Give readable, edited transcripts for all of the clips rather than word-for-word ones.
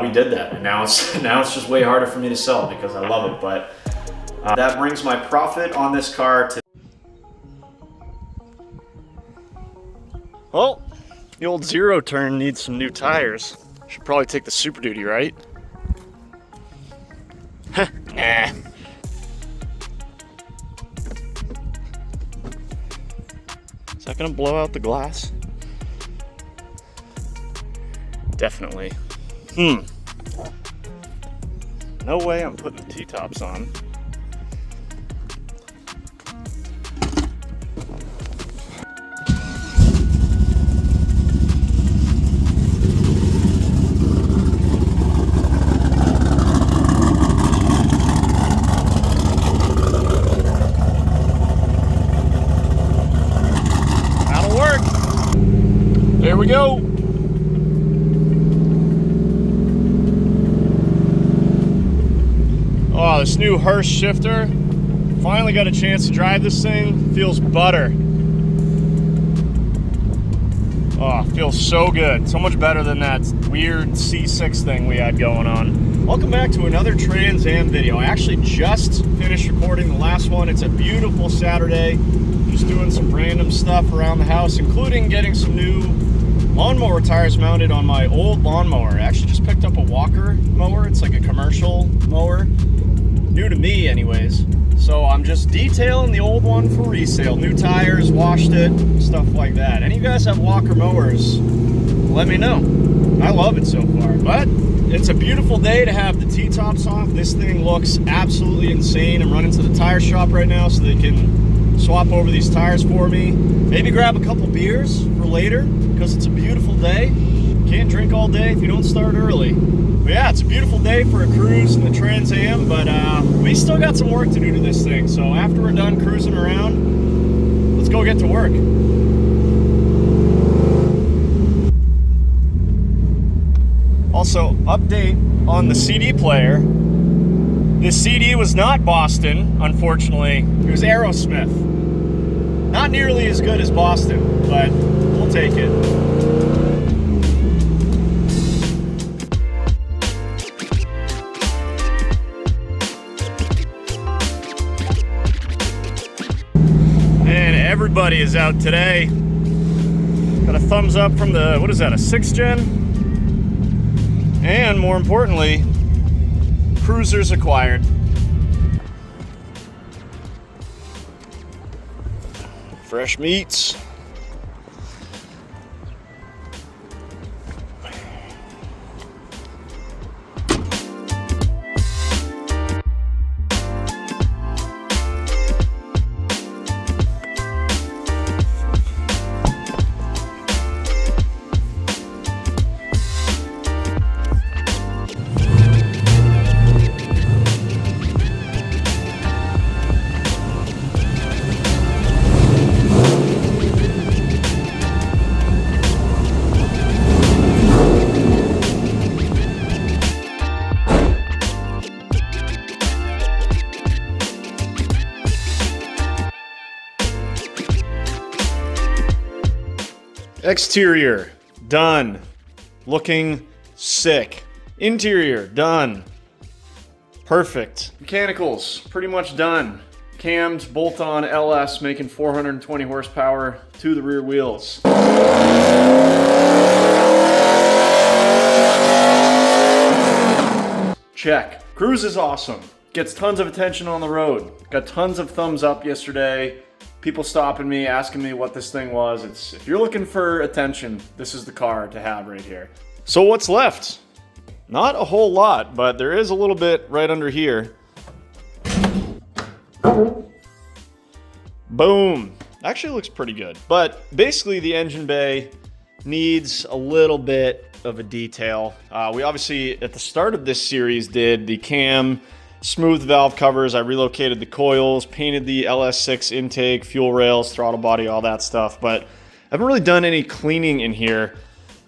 we did that, and now it's just way harder for me to sell because I love it. But that brings my profit on this car to. Well, the old zero turn needs some new tires. Should probably take the Super Duty, right? Nah. Is that gonna blow out the glass? Definitely. No way I'm putting the T-tops on. That'll work. There we go. Oh, this new Hirsch shifter. Finally got a chance to drive this thing. Feels butter. Oh, feels so good. So much better than that weird C6 thing we had going on. Welcome back to another Trans Am video. I actually just finished recording the last one. It's a beautiful Saturday. Just doing some random stuff around the house, including getting some new lawnmower tires mounted on my old lawnmower. I actually just picked up a walker mower. It's like a commercial mower. New to me anyways. So I'm just detailing the old one for resale. New tires, washed it, stuff like that. Any of you guys have walker mowers, let me know. I love it so far. But it's a beautiful day to have the T-tops off. This thing looks absolutely insane. I'm running to the tire shop right now so they can swap over these tires for me. Maybe grab a couple beers for later because it's a beautiful day. Can't drink all day if you don't start early. But yeah, it's a beautiful day for a cruise in the Trans Am, but we still got some work to do to this thing. So after we're done cruising around, let's go get to work. Also, update on the CD player. This CD was not Boston, unfortunately. It was Aerosmith. Not nearly as good as Boston, but we'll take it. Everybody is out today. Got a thumbs up from the, what is that, a 6th gen? And more importantly, cruisers acquired. Fresh meats. Exterior, done. Looking sick. Interior, done. Perfect. Mechanicals, pretty much done. Cams, bolt-on LS, making 420 horsepower to the rear wheels. Check. Cruise is awesome. Gets tons of attention on the road. Got tons of thumbs up yesterday. People stopping me, asking me what this thing was. If you're looking for attention, this is the car to have right here. So what's left? Not a whole lot, but there is a little bit right under here. Boom. Actually looks pretty good. But basically the engine bay needs a little bit of a detail. We obviously, at the start of this series, did the cam, smooth valve covers. I relocated the coils, painted the WS6 intake, fuel rails, throttle body, all that stuff. But I haven't really done any cleaning in here.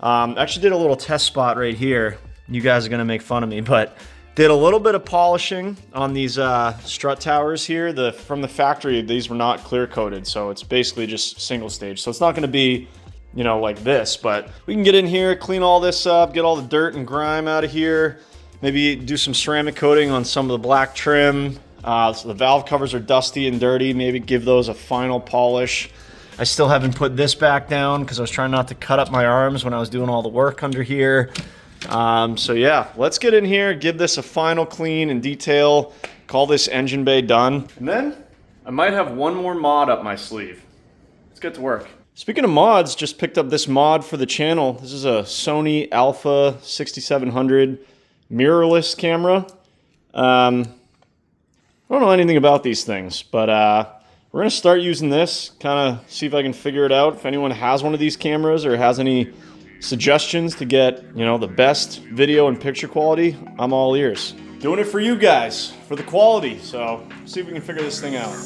Actually did a little test spot right here. You guys are gonna make fun of me, but did a little bit of polishing on these strut towers here. From the factory, these were not clear coated, so it's basically just single stage. So it's not gonna be you know, like this. But we can get in here, clean all this up, get all the dirt and grime out of here. Maybe do some ceramic coating on some of the black trim. So the valve covers are dusty and dirty. Maybe give those a final polish. I still haven't put this back down because I was trying not to cut up my arms when I was doing all the work under here. So yeah, let's get in here, give this a final clean and detail, call this engine bay done. And then I might have one more mod up my sleeve. Let's get to work. Speaking of mods, just picked up this mod for the channel. This is a Sony Alpha 6700 mirrorless camera. I don't know anything about these things, but we're gonna start using this, kind of see if I can figure it out. If anyone has one of these cameras or has any suggestions to get, you know, the best video and picture quality, I'm all ears. Doing it for you guys, for the quality, so see if we can figure this thing out.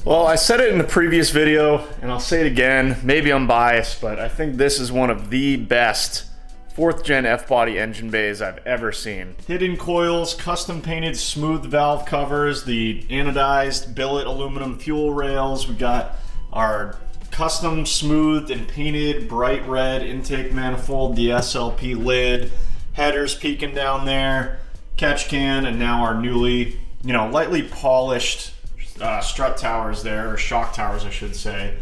Well, I said it in the previous video, and I'll say it again. Maybe I'm biased, but I think this is one of the best 4th gen F-body engine bays I've ever seen. Hidden coils, custom painted smooth valve covers, the anodized billet aluminum fuel rails. We got our custom smoothed and painted bright red intake manifold, the SLP lid, headers peeking down there, catch can, and now our newly, lightly polished strut towers there, or shock towers I should say.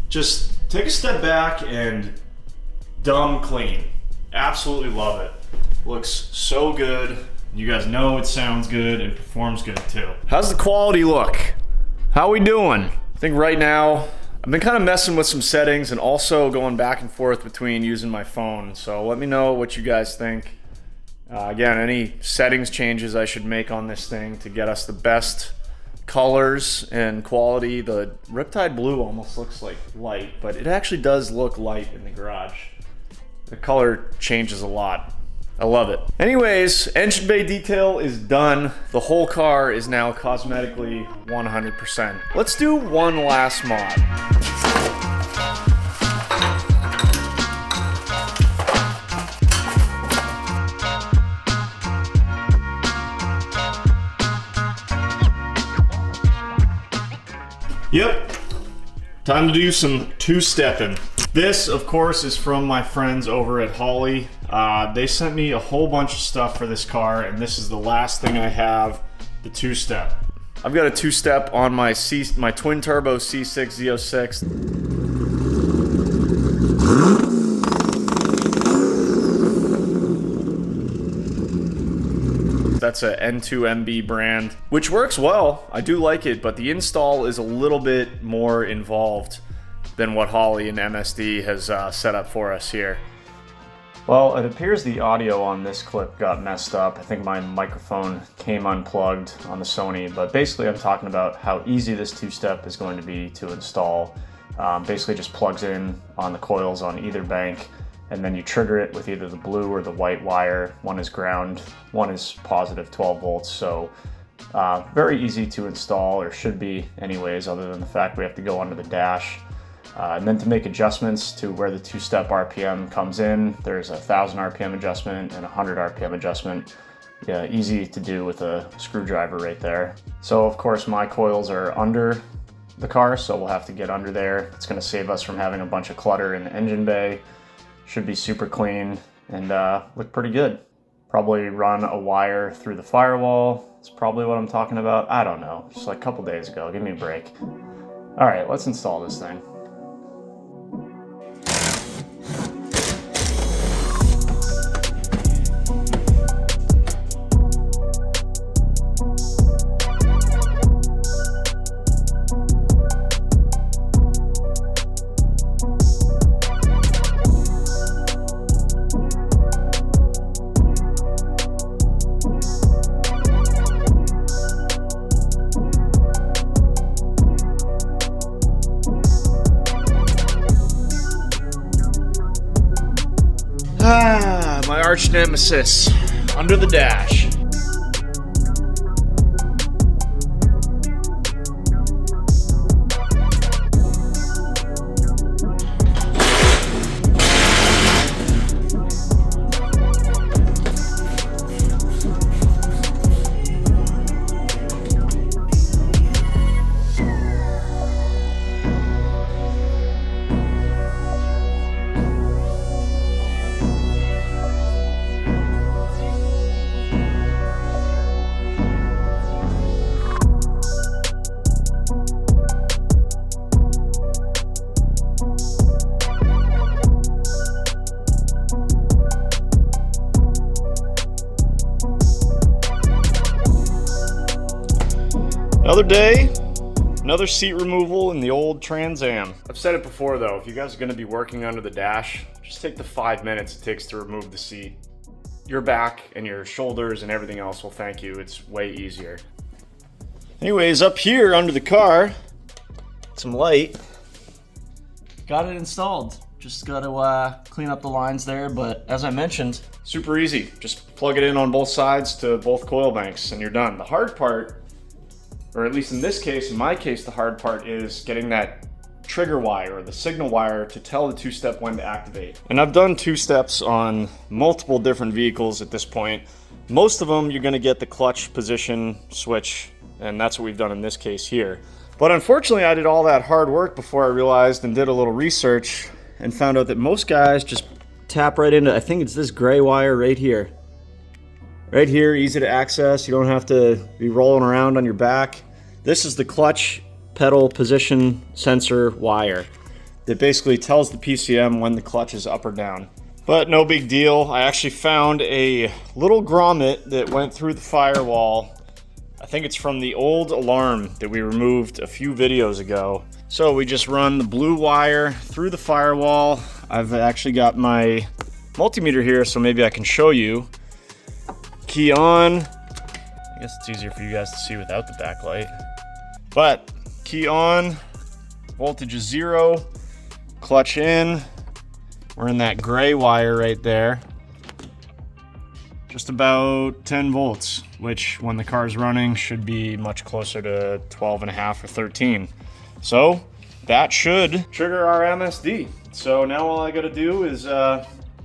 Just take a step back and dumb clean. Absolutely love it. Looks so good. You guys know it sounds good and performs good too. How's the quality look? How we doing? I think right now, I've been kind of messing with some settings and also going back and forth between using my phone. So let me know what you guys think. Again, any settings changes I should make on this thing to get us the best colors and quality. The Riptide Blue almost looks like light, but it actually does look light in the garage. The color changes a lot I love it. Anyways, engine bay detail is done. The whole car is now cosmetically 100%. Let's do one last mod. Yep, time to do some two-stepping. This, of course, is from my friends over at Holley. They sent me a whole bunch of stuff for this car, and this is the last thing I have, the two-step. I've got a two-step on my twin-turbo C6 Z06. That's a N2MB brand, which works well. I do like it, but the install is a little bit more involved than what Holley and MSD has set up for us here. Well, it appears the audio on this clip got messed up. I think my microphone came unplugged on the Sony, but basically I'm talking about how easy this two-step is going to be to install. Basically just plugs in on the coils on either bank, and then you trigger it with either the blue or the white wire. One is ground, one is positive 12 volts, so very easy to install, or should be anyways, other than the fact we have to go under the dash. And then to make adjustments to where the two-step RPM comes in, there's a 1000 RPM adjustment and a 100 RPM adjustment. Yeah, easy to do with a screwdriver right there. So of course my coils are under the car, so we'll have to get under there. It's gonna save us from having a bunch of clutter in the engine bay. Should be super clean and look pretty good. Probably run a wire through the firewall. It's probably what I'm talking about. I don't know, just like a couple days ago. Give me a break. All right, let's install this thing. My arch nemesis, under the dash. Another day, another seat removal in the old Trans Am. I've said it before though, if you guys are gonna be working under the dash, just take the 5 minutes it takes to remove the seat. Your back and your shoulders and everything else will thank you. It's way easier. Anyways, up here under the car, some light. Got it installed. Just gotta clean up the lines there, but as I mentioned, super easy. Just plug it in on both sides to both coil banks and you're done. The hard part, or at least in this case, in my case, the hard part is getting that trigger wire or the signal wire to tell the two-step when to activate. And I've done two-steps on multiple different vehicles at this point. Most of them, you're gonna get the clutch position switch, and that's what we've done in this case here. But unfortunately, I did all that hard work before I realized and did a little research and found out that most guys just tap right into, I think it's this gray wire right here. Right here, easy to access. You don't have to be rolling around on your back. This is the clutch pedal position sensor wire that basically tells the PCM when the clutch is up or down. But no big deal. I actually found a little grommet that went through the firewall. I think it's from the old alarm that we removed a few videos ago. So we just run the blue wire through the firewall. I've actually got my multimeter here, so maybe I can show you. Key on. I guess it's easier for you guys to see without the backlight. But key on, voltage is 0, clutch in. We're in that gray wire right there. just about 10 volts, which when the car's running should be much closer to 12.5 or 13. So that should trigger our MSD. So now all I gotta do is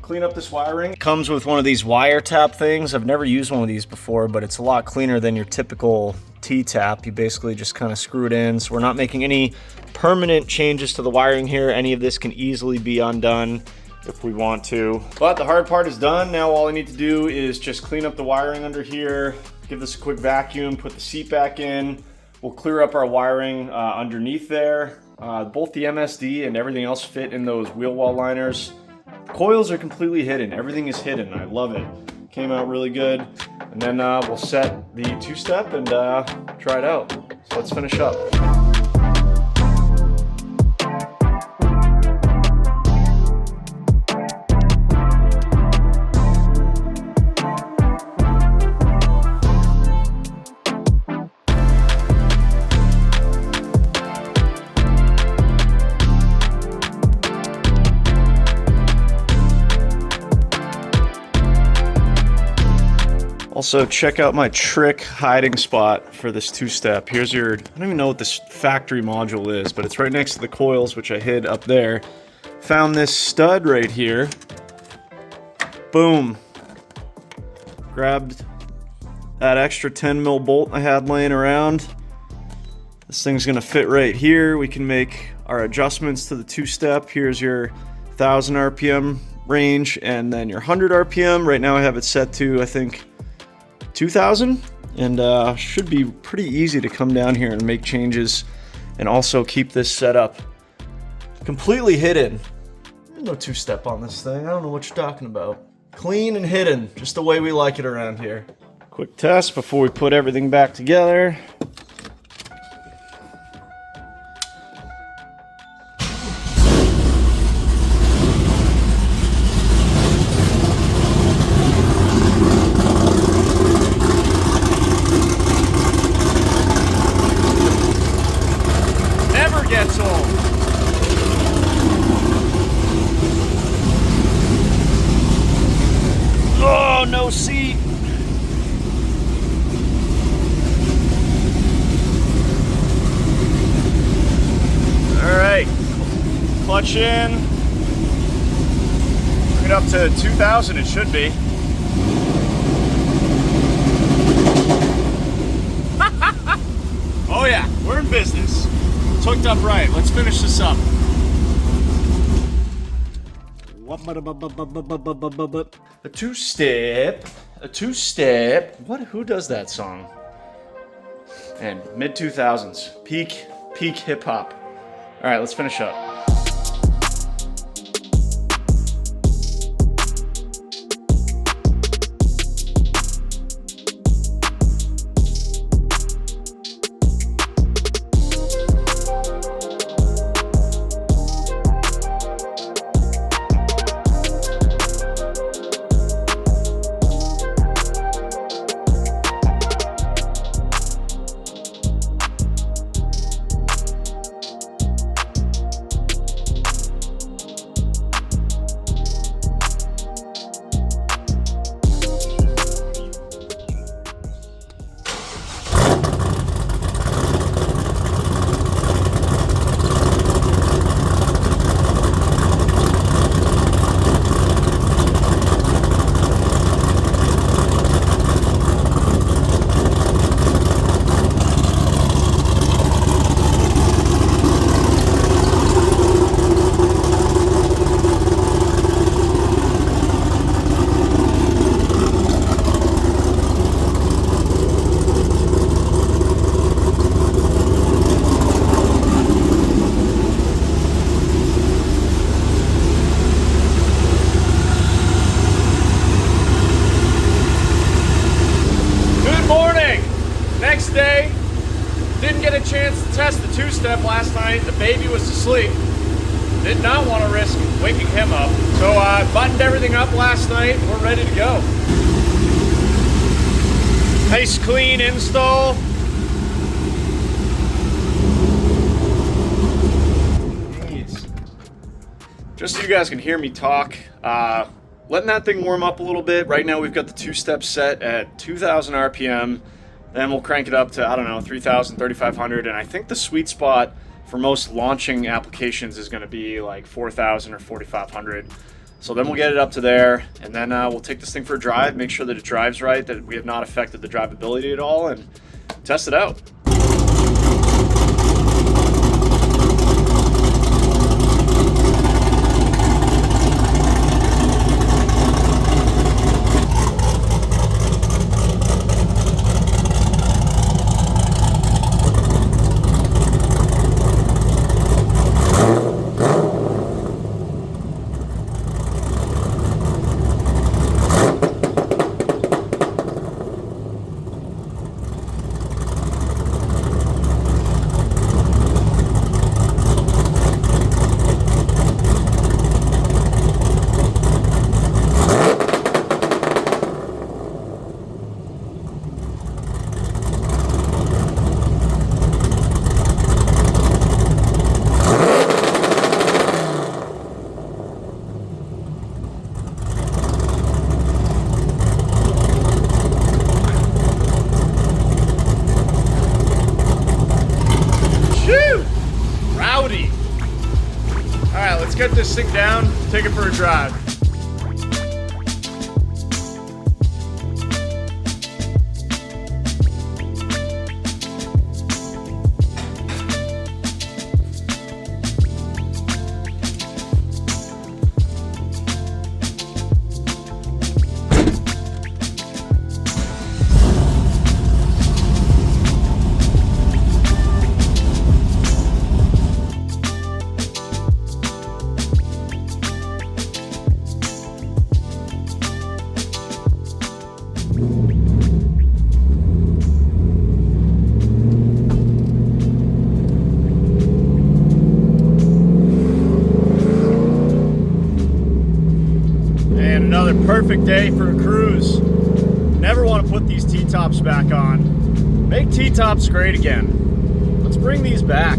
clean up this wiring. It comes with one of these wire tap things. I've never used one of these before, but it's a lot cleaner than your typical T-tap. You basically just kind of screw it in. So we're not making any permanent changes to the wiring here. Any of this can easily be undone if we want to. But the hard part is done. Now all I need to do is just clean up the wiring under here, give this a quick vacuum, put the seat back in. We'll clear up our wiring underneath there. Both the MSD and everything else fit in those wheel well liners. Coils are completely hidden. Everything is hidden. I love it. Came out really good. And then we'll set the two-step and try it out. So let's finish up. Also, check out my trick hiding spot for this two-step. Here's your, I don't even know what this factory module is, but it's right next to the coils, which I hid up there. Found this stud right here. Boom. Grabbed that extra 10 mil bolt I had laying around. This thing's gonna fit right here. We can make our adjustments to the two-step. Here's your 1000 RPM range and then your 100 RPM. Right now I have it set to, I think, 2000, and should be pretty easy to come down here and make changes and also keep this set up completely hidden. There's no two-step on this thing. I don't know what you're talking about. Clean and hidden, just the way we like it around here. Quick test before we put everything back together. Oh, no seat. All right, clutch in. Bring it up to 2000, it should be. Oh yeah, we're in business. It's hooked up right. Let's finish this up. A two-step, a two-step. Who does that song? And mid-2000s, peak hip-hop. All right, let's finish up. Get a chance to test the two-step last night. The baby was asleep. Did not want to risk waking him up. So I buttoned everything up last night. We're ready to go. Nice clean install. Jeez. Just so you guys can hear me talk, letting that thing warm up a little bit. Right now we've got the two-step set at 2,000 RPM. Then we'll crank it up to, I don't know, 3,000, 3,500. And I think the sweet spot for most launching applications is going to be like 4,000 or 4,500. So then we'll get it up to there, and then we'll take this thing for a drive, make sure that it drives right, that we have not affected the drivability at all, and test it out. Let's get this thing down, take it for a drive. Another perfect day for a cruise. Never want to put these T-tops back on. Make T-tops great again. Let's bring these back.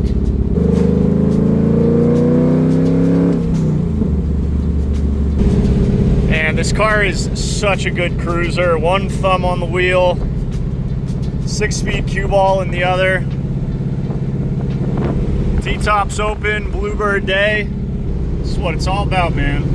And this car is such a good cruiser. One thumb on the wheel, 6-speed cue ball in the other. T-tops open, bluebird day. This is what it's all about, man.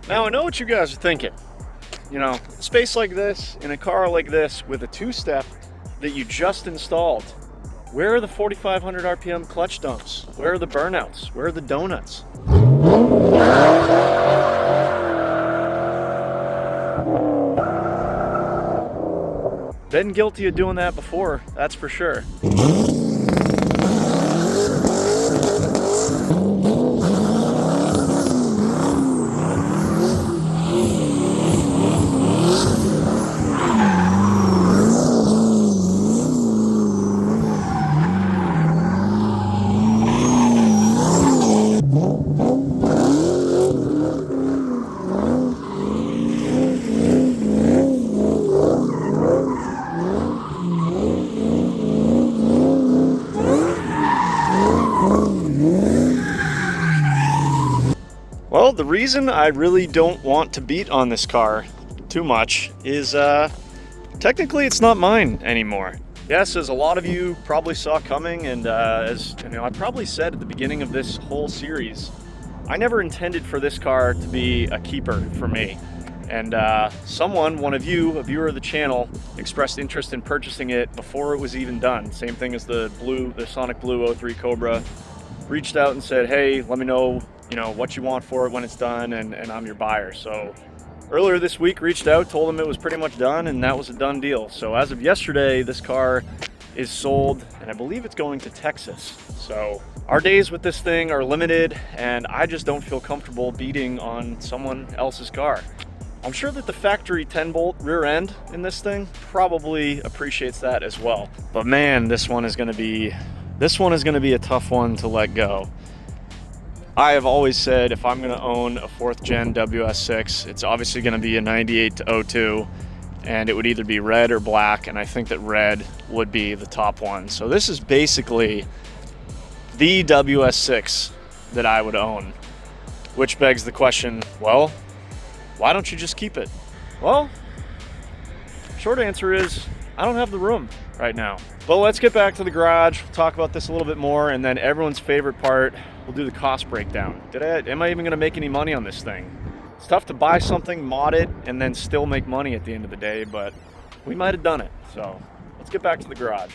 Now I know what you guys are thinking. You know, space like this, in a car like this, with a two-step that you just installed, where are the 4,500 RPM clutch dumps? Where are the burnouts? Where are the donuts? Been guilty of doing that before, that's for sure. Well, the reason I really don't want to beat on this car too much is technically it's not mine anymore. Yes, as a lot of you probably saw coming, and as you know, I probably said at the beginning of this whole series, I never intended for this car to be a keeper for me. And one of you, a viewer of the channel, expressed interest in purchasing it before it was even done. Same thing as the Sonic Blue 03 Cobra. Reached out and said, hey, let me know, what you want for it when it's done, and I'm your buyer. So earlier this week, reached out, told them it was pretty much done, and that was a done deal. So as of yesterday, this car is sold, and I believe it's going to Texas. So our days with this thing are limited, and I just don't feel comfortable beating on someone else's car. I'm sure that the factory 10-bolt rear end in this thing probably appreciates that as well. But man, this one is going to be a tough one to let go. I have always said if I'm going to own a 4th gen WS6, it's obviously going to be a 98 to 02, and it would either be red or black, and I think that red would be the top one. So this is basically the WS6 that I would own, which begs the question, well, why don't you just keep it? Well, short answer is I don't have the room right now. But let's get back to the garage. We'll talk about this a little bit more, and then everyone's favorite part, we'll do the cost breakdown. Am I even gonna make any money on this thing? It's tough to buy something, mod it, and then still make money at the end of the day, but we might have done it. So let's get back to the garage.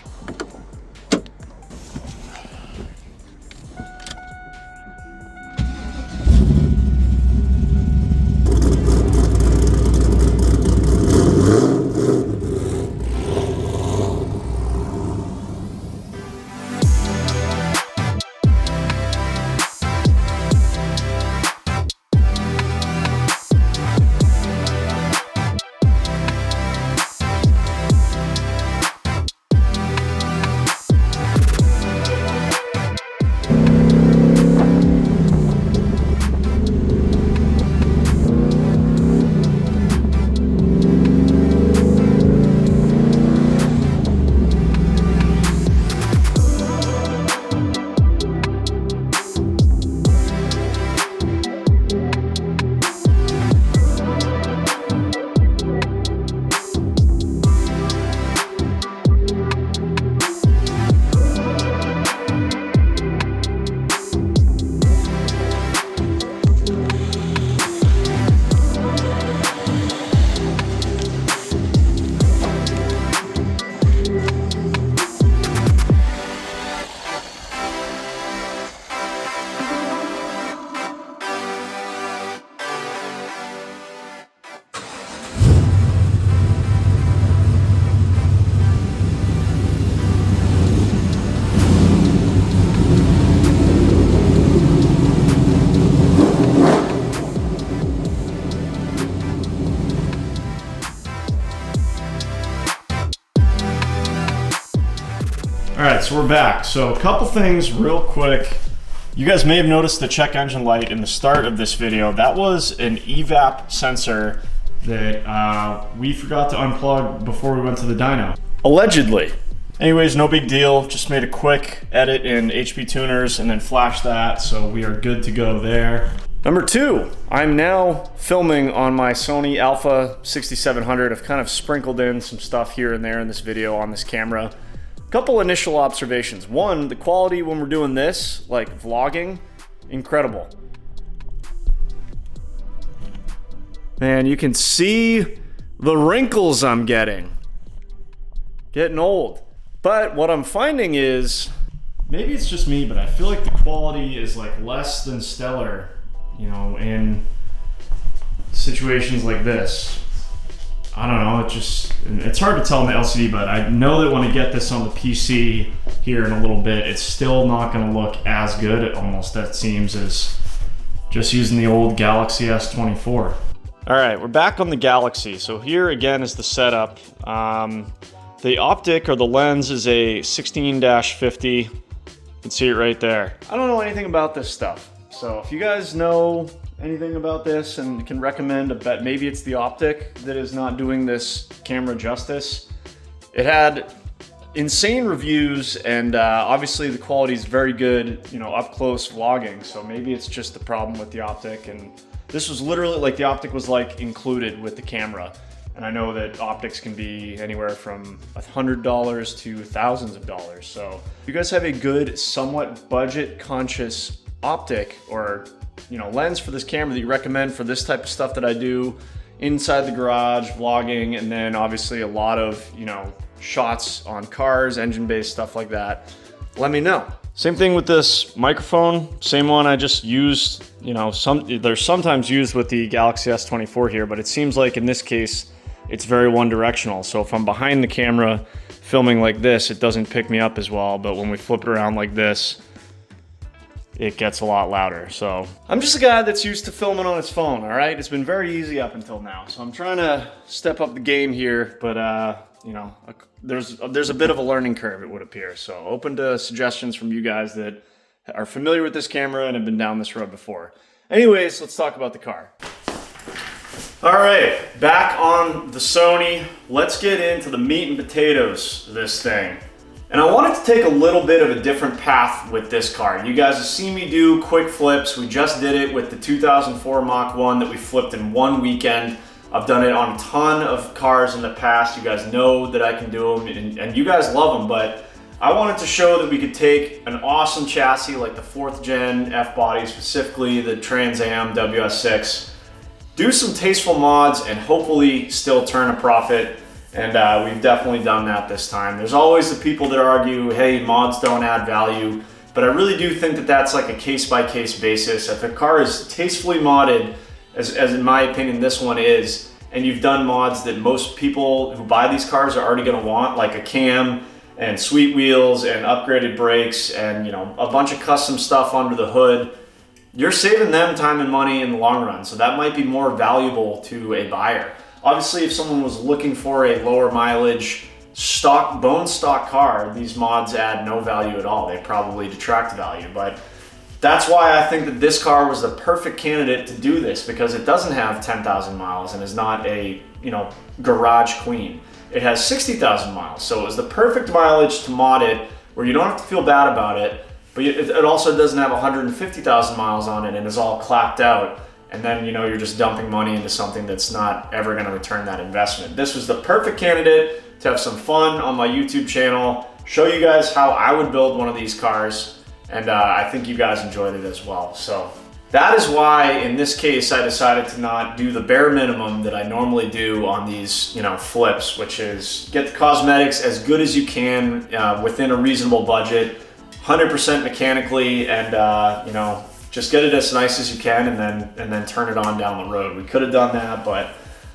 All right, so we're back. So a couple things real quick. You guys may have noticed the check engine light in the start of this video. That was an evap sensor that we forgot to unplug before we went to the dyno. Allegedly. Anyways, no big deal. Just made a quick edit in HP Tuners and then flashed that, so we are good to go there. Number two, I'm now filming on my Sony Alpha 6700. I've kind of sprinkled in some stuff here and there in this video on this camera. Couple initial observations. One, the quality when we're doing this, like vlogging, incredible. Man, you can see the wrinkles I'm getting. Getting old. But what I'm finding is, maybe it's just me, but I feel like the quality is like less than stellar, you know, in situations like this. I don't know, it's hard to tell on the LCD, but I know that when I get this on the PC here in a little bit, it's still not gonna look as good. It almost, that seems, as just using the old Galaxy S24. All right, we're back on the Galaxy. So here again is the setup. The optic or the lens is a 16-50. You can see it right there. I don't know anything about this stuff. So if you guys know anything about this and can recommend a bet, maybe it's the optic that is not doing this camera justice. It had insane reviews, and obviously the quality is very good, you know, up close vlogging. So maybe it's just the problem with the optic. And this was literally like the optic was like included with the camera. And I know that optics can be anywhere from $100 to thousands of dollars. So if you guys have a good, somewhat budget conscious optic or, you know, lens for this camera that you recommend for this type of stuff that I do inside the garage, vlogging, and then obviously a lot of, you know, shots on cars, engine-based stuff like that, let me know. Same thing with this microphone, same one I just used, you know, they're sometimes used with the Galaxy S24 here, but it seems like in this case, it's very one directional. So if I'm behind the camera filming like this, it doesn't pick me up as well, but when we flip it around like this, it gets a lot louder. So I'm just a guy that's used to filming on his phone, all right? It's been very easy up until now. So I'm trying to step up the game here, but you know, there's a bit of a learning curve, it would appear. So open to suggestions from you guys that are familiar with this camera and have been down this road before. Anyways, let's talk about the car. All right, back on the Sony. Let's get into the meat and potatoes of this thing. And I wanted to take a little bit of a different path with this car. You guys have seen me do quick flips. We just did it with the 2004 Mach 1 that we flipped in one weekend. I've done it on a ton of cars in the past. You guys know that I can do them, and you guys love them, but I wanted to show that we could take an awesome chassis like the 4th gen F-body, specifically the Trans Am WS6, do some tasteful mods, and hopefully still turn a profit. And we've definitely done that this time. There's always the people that argue, hey, mods don't add value, but I really do think that that's like a case-by-case basis. If a car is tastefully modded, as in my opinion this one is, and you've done mods that most people who buy these cars are already gonna want, like a cam and sweet wheels and upgraded brakes and, you know, a bunch of custom stuff under the hood, you're saving them time and money in the long run. So that might be more valuable to a buyer. Obviously, if someone was looking for a lower mileage, bone stock car, these mods add no value at all. They probably detract value, but that's why I think that this car was the perfect candidate to do this, because it doesn't have 10,000 miles and is not a, you know, garage queen. It has 60,000 miles, so it was the perfect mileage to mod it where you don't have to feel bad about it, but it also doesn't have 150,000 miles on it and is all clapped out. And then, you know, you're just dumping money into something that's not ever going to return that investment. This was the perfect candidate to have some fun on my YouTube channel, show you guys how I would build one of these cars, and I think you guys enjoyed it as well. So that is why, in this case, I decided to not do the bare minimum that I normally do on these, you know, flips, which is get the cosmetics as good as you can within a reasonable budget, 100% mechanically, and you know, just get it as nice as you can, and then turn it on down the road. We could have done that, but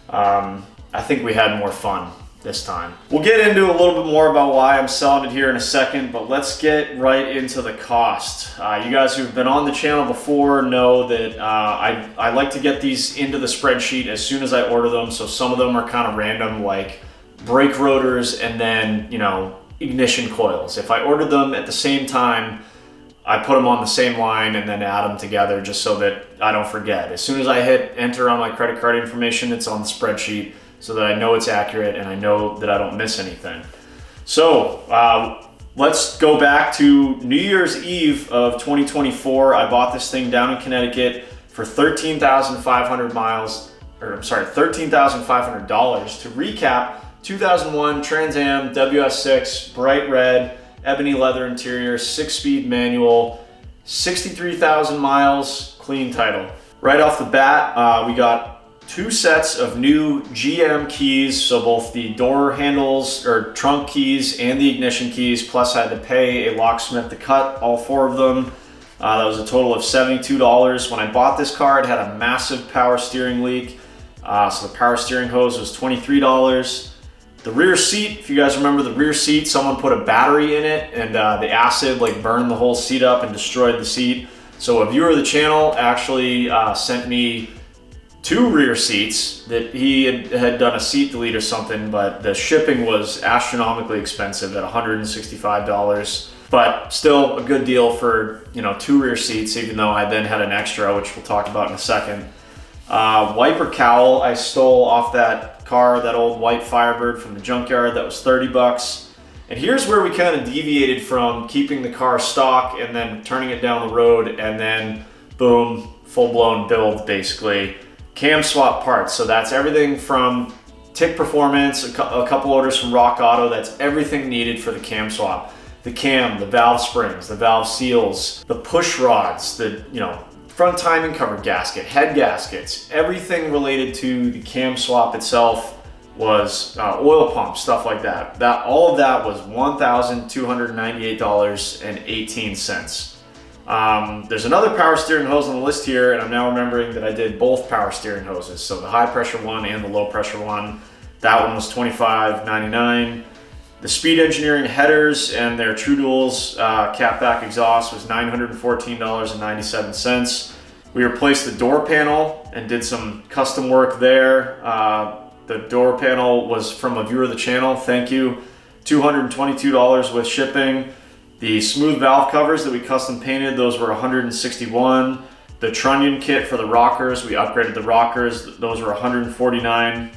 I think we had more fun this time. We'll get into a little bit more about why I'm selling it here in a second, but let's get right into the cost. You guys who've been on the channel before know that I like to get these into the spreadsheet as soon as I order them, so some of them are kind of random, like brake rotors and then, you know, ignition coils. If I ordered them at the same time, I put them on the same line and then add them together just so that I don't forget. As soon as I hit enter on my credit card information, it's on the spreadsheet so that I know it's accurate and I know that I don't miss anything. So let's go back to New Year's Eve of 2024. I bought this thing down in Connecticut for $13,500 miles, or I'm sorry, $13,500. To recap, 2001 Trans Am WS6, bright red, ebony leather interior, 6-speed manual, 63,000 miles, clean title. Right off the bat, we got 2 sets of new GM keys, so both the door handles or trunk keys and the ignition keys, plus I had to pay a locksmith to cut all 4 of them. That was a total of $72. When I bought this car, it had a massive power steering leak. So the power steering hose was $23. The rear seat, if you guys remember the rear seat, someone put a battery in it and the acid like burned the whole seat up and destroyed the seat. So a viewer of the channel actually sent me 2 rear seats that he had done a seat delete or something, but the shipping was astronomically expensive at $165. But still a good deal for, you know, 2 rear seats, even though I then had an extra, which we'll talk about in a second. Wiper cowl I stole off that car, that old white Firebird from the junkyard. That was 30 bucks. And here's where we kind of deviated from keeping the car stock and then turning it down the road, and then boom, full-blown build basically. Cam swap parts, so that's everything from Tick Performance, a couple orders from Rock Auto. That's everything needed for the cam swap. The cam, the valve springs, the valve seals, the push rods, the, you know, front timing cover gasket, head gaskets, everything related to the cam swap itself was oil pump, stuff like that. All of that was $1,298.18. There's another power steering hose on the list here, and I'm now remembering that I did both power steering hoses. So the high pressure one and the low pressure one. That one was $25.99. The Speed Engineering headers and their True Duals catback exhaust was $914.97. We replaced the door panel and did some custom work there. The door panel was from a viewer of the channel, thank you. $222 with shipping. The smooth valve covers that we custom painted, those were $161. The trunnion kit for the rockers, we upgraded the rockers, those were $149.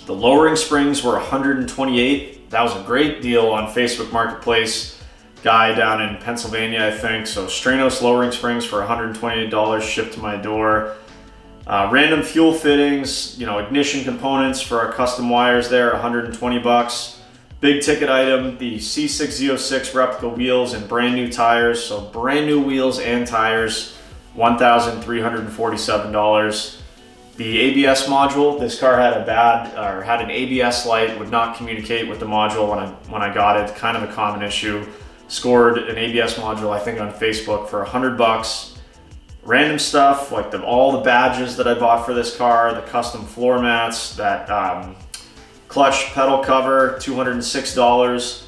The lowering springs were $128. That was a great deal on Facebook Marketplace. Guy down in Pennsylvania, I think. So Stranos lowering springs for $128 shipped to my door. Random fuel fittings, you know, ignition components for our custom wires there, 120 bucks. Big ticket item, the C6 Z06 replica wheels and brand new tires. So brand new wheels and tires, $1,347. The ABS module, this car had had an ABS light, would not communicate with the module when I got it, kind of a common issue. Scored an ABS module, I think on Facebook for 100 bucks. Random stuff, like all the badges that I bought for this car, the custom floor mats, that clutch pedal cover, $206.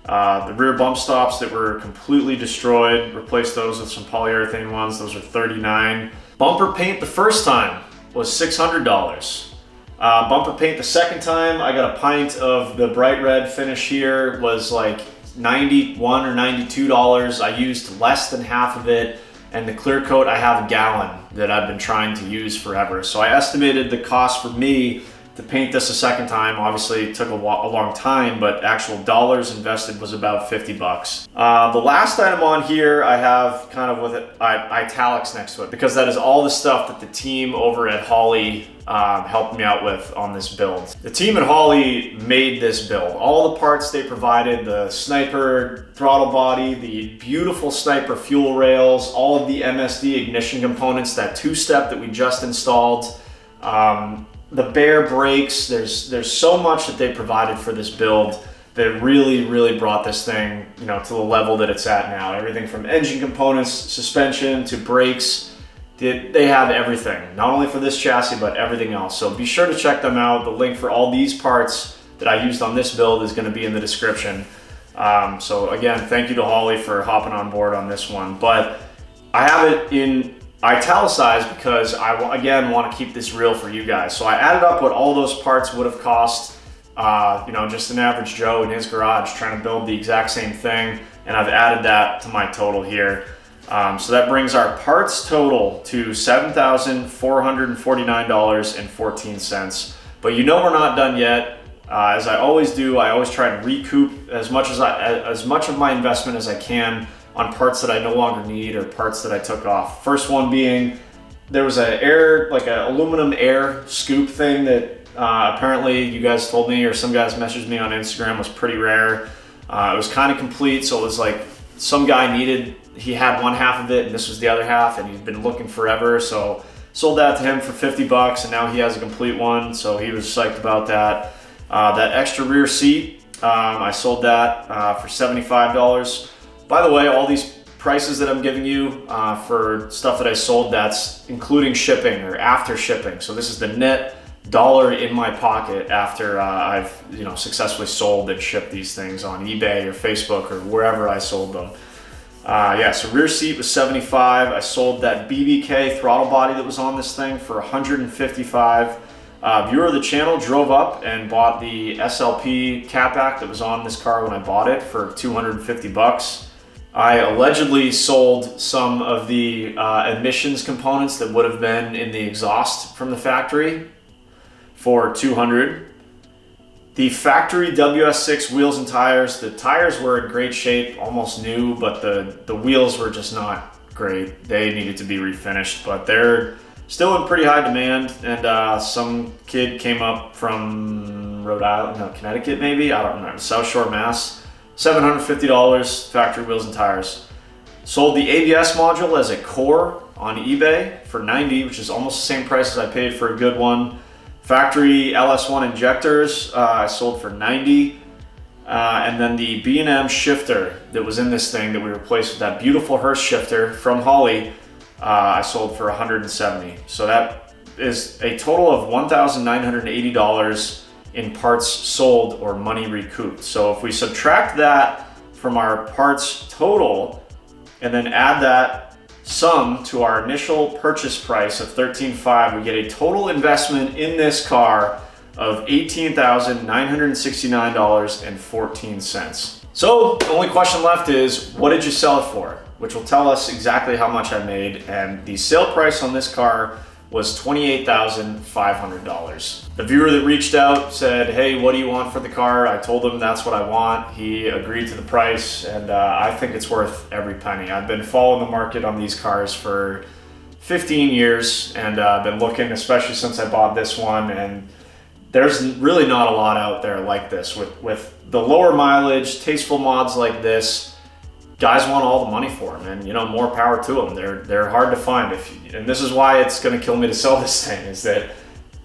The rear bump stops that were completely destroyed, replaced those with some polyurethane ones, those are $39. Bumper paint the first time was $600. Bumper paint the second time, I got a pint of the bright red finish here, was like $91 or $92. I used less than half of it, and the clear coat, I have a gallon that I've been trying to use forever. So I estimated the cost for me to paint this a second time. Obviously it took a long time, but actual dollars invested was about 50 bucks. The last item on here I have kind of with italics next to it, because that is all the stuff that the team over at Holley helped me out with on this build. The team at Holley made this build. All the parts they provided, the Sniper throttle body, the beautiful Sniper fuel rails, all of the MSD ignition components, that two-step that we just installed, the bare brakes, there's so much that they provided for this build that really brought this thing, you know, to the level that it's at now. Everything from engine components, suspension to brakes, they have everything, not only for this chassis but everything else. So be sure to check them out. The link for all these parts that I used on this build is going to be in the description. So again, thank you to Holley for hopping on board on this one. But I have it in italicized because I again want to keep this real for you guys. So I added up what all those parts would have cost, you know, just an average Joe in his garage trying to build the exact same thing, and I've added that to my total here. So that brings our parts total to $7,449.14. But you know we're not done yet. As I always do, I always try to recoup as much of my investment as I can on parts that I no longer need or parts that I took off. First one being, there was an aluminum air scoop thing that apparently you guys told me, or some guys messaged me on Instagram, was pretty rare. It was kind of complete, so it was like some guy he had one half of it and this was the other half, and he's been looking forever, so sold that to him for 50 bucks, and now he has a complete one, so he was psyched about that. That extra rear seat, I sold that for $75. By the way, all these prices that I'm giving you for stuff that I sold, that's including shipping or after shipping. So this is the net dollar in my pocket after I've successfully sold and shipped these things on eBay or Facebook or wherever I sold them. Yeah, so rear seat was $75. I sold that BBK throttle body that was on this thing for $155. Viewer of the channel drove up and bought the SLP catback that was on this car when I bought it for $250. I allegedly sold some of the emissions components that would have been in the exhaust from the factory for $200. The factory WS6 wheels and tires, the tires were in great shape, almost new, but the wheels were just not great. They needed to be refinished, but they're still in pretty high demand. And some kid came up from Rhode Island, no, Connecticut maybe, I don't remember, South Shore, Mass. $750 factory wheels and tires. Sold the ABS module as a core on eBay for $90, which is almost the same price as I paid for a good one. Factory LS1 injectors, I sold for $90. And then the B&M shifter that was in this thing that we replaced with that beautiful Hurst shifter from Holley, I sold for $170. So that is a total of $1,980 in parts sold or money recouped. So if we subtract that from our parts total and then add that sum to our initial purchase price of $13,500, we get a total investment in this car of $18,969.14. So the only question left is, what did you sell it for? Which will tell us exactly how much I made. And the sale price on this car was $28,500. The viewer that reached out said, hey, what do you want for the car? I told him that's what I want. He agreed to the price, and I think it's worth every penny. I've been following the market on these cars for 15 years, and I've been looking, especially since I bought this one, and there's really not a lot out there like this. With the lower mileage, tasteful mods like this, guys want all the money for them, and more power to them. They're hard to find. And this is why it's going to kill me to sell this thing, is that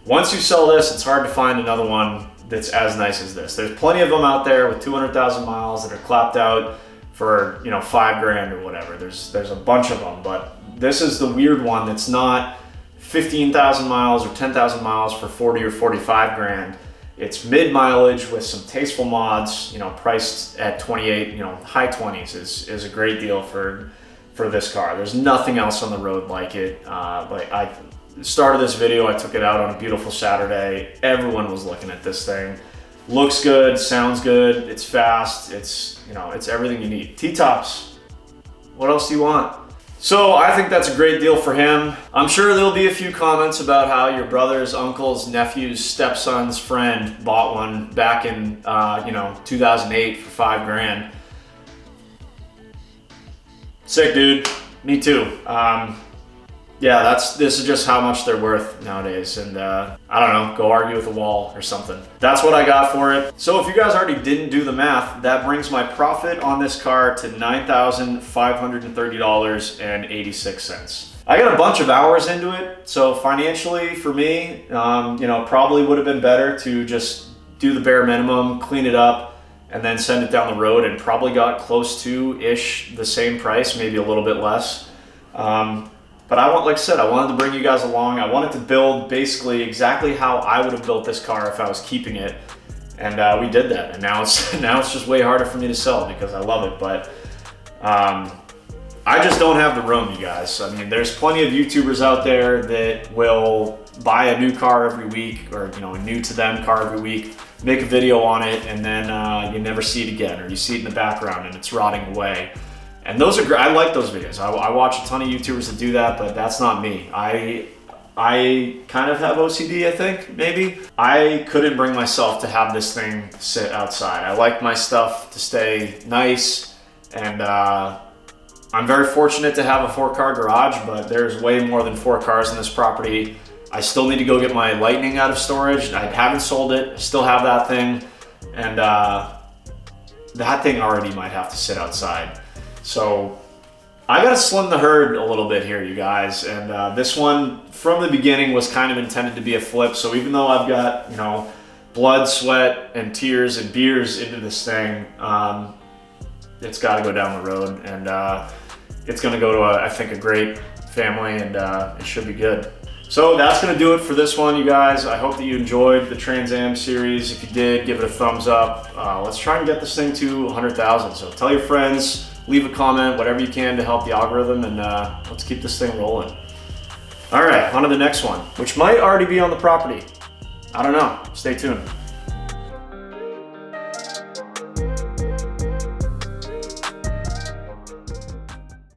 once you sell this, it's hard to find another one that's as nice as this. There's plenty of them out there with 200,000 miles that are clapped out for $5,000 or whatever. There's a bunch of them, but this is the weird one that's not 15,000 miles or 10,000 miles for 40 or 45 grand. It's mid mileage with some tasteful mods, priced at 28, high 20s is a great deal for this car. There's nothing else on the road like it. Like I started this video, I took it out on a beautiful Saturday. Everyone was looking at this thing. Looks good, sounds good, it's fast, it's everything you need. T-tops, what else do you want? So I think that's a great deal for him. I'm sure there'll be a few comments about how your brother's, uncle's, nephew's, stepson's friend bought one back in 2008 for $5,000. Sick, dude. Me too. Yeah, this is just how much they're worth nowadays, and I don't know, go argue with a wall or something. That's what I got for it. So if you guys already didn't do the math, that brings my profit on this car to $9,530.86. I got a bunch of hours into it, so financially for me, probably would have been better to just do the bare minimum, clean it up, and then send it down the road, and probably got close to ish the same price, maybe a little bit less. But like I said, I wanted to bring you guys along. I wanted to build basically exactly how I would have built this car if I was keeping it. And we did that. And now it's just way harder for me to sell because I love it. But I just don't have the room, you guys. I mean, there's plenty of YouTubers out there that will buy a new car every week, or a new to them car every week, make a video on it, and then you never see it again, or you see it in the background and it's rotting away. And those are great. I like those videos. I watch a ton of YouTubers that do that, but that's not me. I kind of have OCD, I think, maybe. I couldn't bring myself to have this thing sit outside. I like my stuff to stay nice, and I'm very fortunate to have a 4-car garage, but there's way more than 4 cars in this property. I still need to go get my Lightning out of storage. I haven't sold it. I still have that thing, and that thing already might have to sit outside. So I gotta slim the herd a little bit here, you guys. And this one from the beginning was kind of intended to be a flip. So even though I've got, blood, sweat, and tears and beers into this thing, it's gotta go down the road. And it's gonna go to, I think, a great family, and it should be good. So that's gonna do it for this one, you guys. I hope that you enjoyed the Trans Am series. If you did, give it a thumbs up. Let's try and get this thing to 100,000. So tell your friends, leave a comment, whatever you can to help the algorithm, and let's keep this thing rolling. All right, on to the next one, which might already be on the property. I don't know, stay tuned.